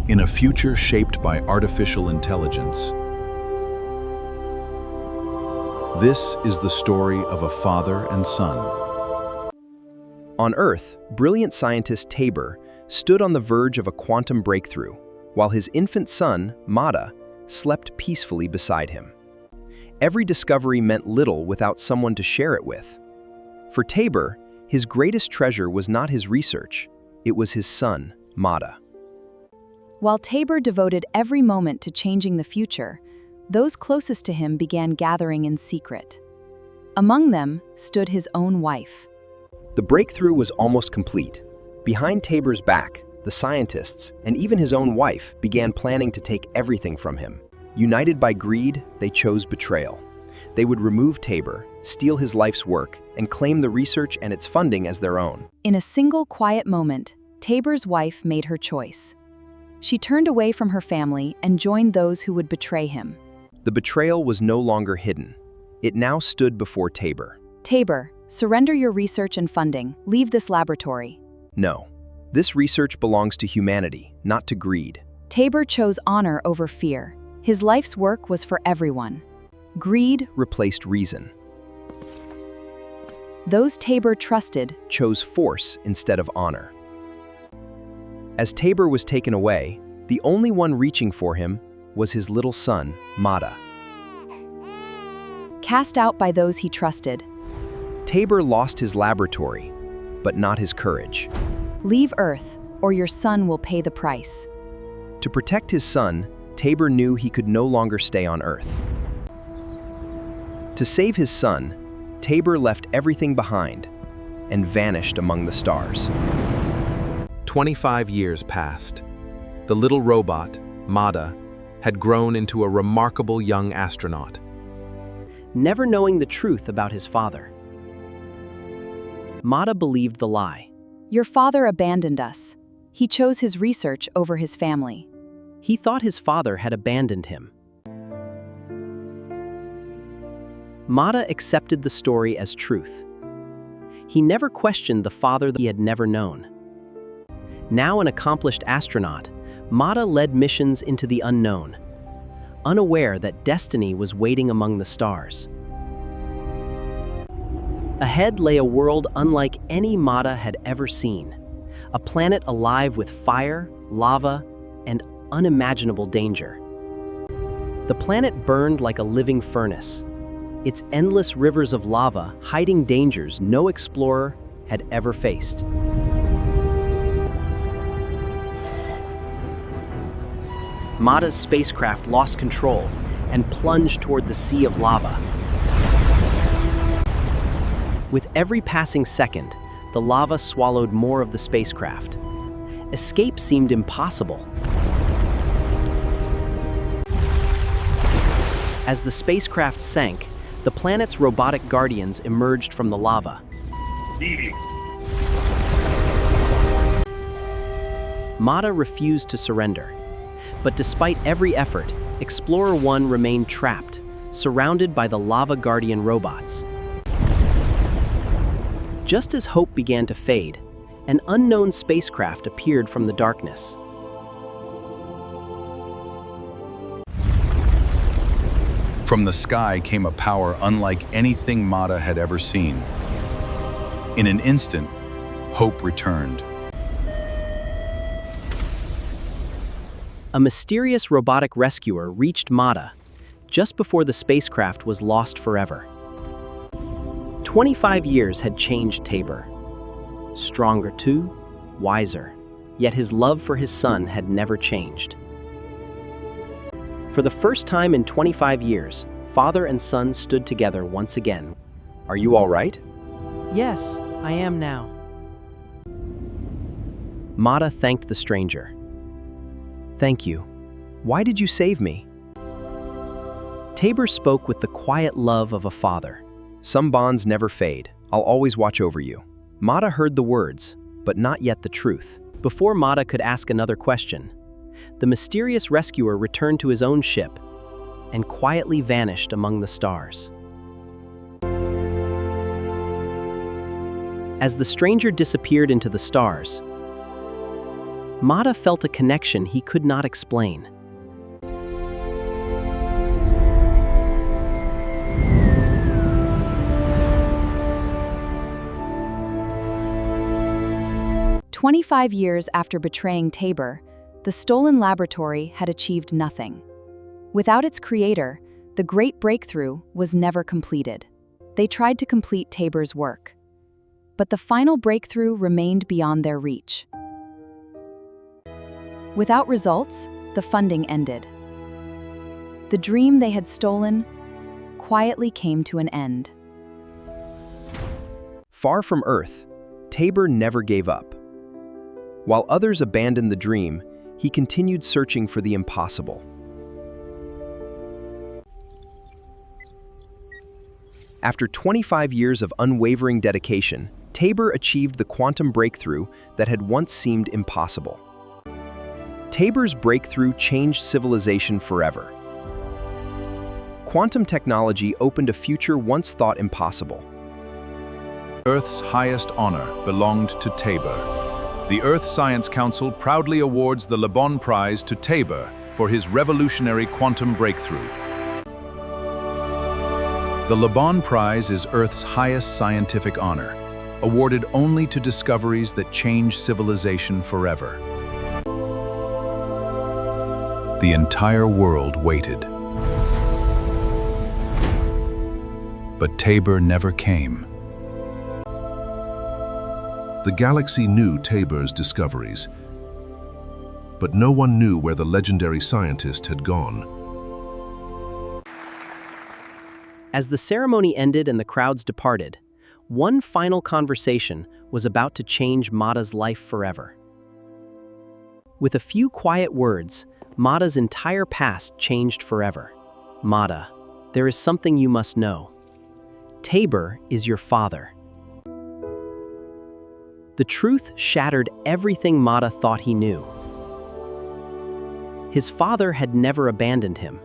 in a future shaped by artificial intelligence. This is the story of a father and son. On Earth, brilliant scientist Teybur stood on the verge of a quantum breakthrough, while his infant son, Mada, slept peacefully beside him. Every discovery meant little without someone to share it with. For Teybur, his greatest treasure was not his research, it was his son, Mada. While Teybur devoted every moment to changing the future, those closest to him began gathering in secret. Among them stood his own wife. The breakthrough was almost complete. Behind Teybur's back, the scientists, and even his own wife, began planning to take everything from him. United by greed, they chose betrayal. They would remove Teybur, steal his life's work, and claim the research and its funding as their own. In a single quiet moment, Teybur's wife made her choice. She turned away from her family and joined those who would betray him. The betrayal was no longer hidden. It now stood before Teybur. Teybur, surrender your research and funding. Leave this laboratory. No. This research belongs to humanity, not to greed. Teybur chose honor over fear. His life's work was for everyone. Greed replaced reason. Those Teybur trusted chose force instead of honor. As Teybur was taken away, the only one reaching for him was his little son, Mada. Cast out by those he trusted, Teybur lost his laboratory, but not his courage. Leave Earth, or your son will pay the price. To protect his son, Teybur knew he could no longer stay on Earth. To save his son, Teybur left everything behind and vanished among the stars. 25 years passed. The little robot, Mada, had grown into a remarkable young astronaut. Never knowing the truth about his father, Mada believed the lie. Your father abandoned us. He chose his research over his family. He thought his father had abandoned him. Mada accepted the story as truth. He never questioned the father that he had never known. Now an accomplished astronaut, Mada led missions into the unknown, unaware that destiny was waiting among the stars. Ahead lay a world unlike any Mada had ever seen, a planet alive with fire, lava, and unimaginable danger. The planet burned like a living furnace, its endless rivers of lava hiding dangers no explorer had ever faced. Mada's spacecraft lost control and plunged toward the sea of lava. With every passing second, the lava swallowed more of the spacecraft. Escape seemed impossible. As the spacecraft sank, the planet's robotic guardians emerged from the lava. Mada refused to surrender. But despite every effort, Explorer 1 remained trapped, surrounded by the Lava Guardian robots. Just as hope began to fade, an unknown spacecraft appeared from the darkness. From the sky came a power unlike anything Mada had ever seen. In an instant, hope returned. A mysterious robotic rescuer reached Mada just before the spacecraft was lost forever. 25 years had changed Teybur. Stronger too, wiser, yet his love for his son had never changed. For the first time in 25 years, father and son stood together once again. Are you all right? Yes, I am now. Mada thanked the stranger. Thank you. Why did you save me? Teybur spoke with the quiet love of a father. Some bonds never fade. I'll always watch over you. Mada heard the words, but not yet the truth. Before Mada could ask another question, the mysterious rescuer returned to his own ship and quietly vanished among the stars. As the stranger disappeared into the stars, Mada felt a connection he could not explain. "25 years after betraying Teybur, the stolen laboratory had achieved nothing. Without its creator, the great breakthrough was never completed. They tried to complete Teybur's work, but the final breakthrough remained beyond their reach. Without results, the funding ended. The dream they had stolen quietly came to an end." Far from Earth, Teybur never gave up. While others abandoned the dream, he continued searching for the impossible. After 25 years of unwavering dedication, Teybur achieved the quantum breakthrough that had once seemed impossible. Teybur's breakthrough changed civilization forever. Quantum technology opened a future once thought impossible. Earth's highest honor belonged to Teybur. The Earth Science Council proudly awards the Le Bon Prize to Teybur for his revolutionary quantum breakthrough. The Le Bon Prize is Earth's highest scientific honor, awarded only to discoveries that change civilization forever. The entire world waited. But Teybur never came. The galaxy knew Teybur's discoveries, but no one knew where the legendary scientist had gone. As the ceremony ended and the crowds departed, one final conversation was about to change Mada's life forever. With a few quiet words, Mada's entire past changed forever. "Mada, there is something you must know. Teybur is your father." The truth shattered everything Mada thought he knew. His father had never abandoned him.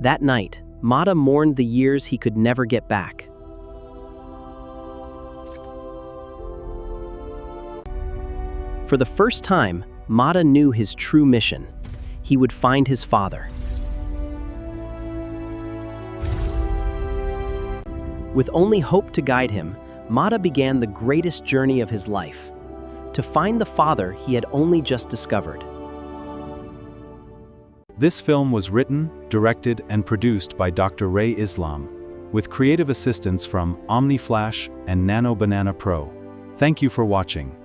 That night, Mada mourned the years he could never get back. For the first time, Mada knew his true mission. He would find his father. With only hope to guide him, Mada began the greatest journey of his life, to find the father he had only just discovered. This film was written, directed, and produced by Dr. Ray Islam, with creative assistance from OmniFlash and Nano Banana Pro. Thank you for watching.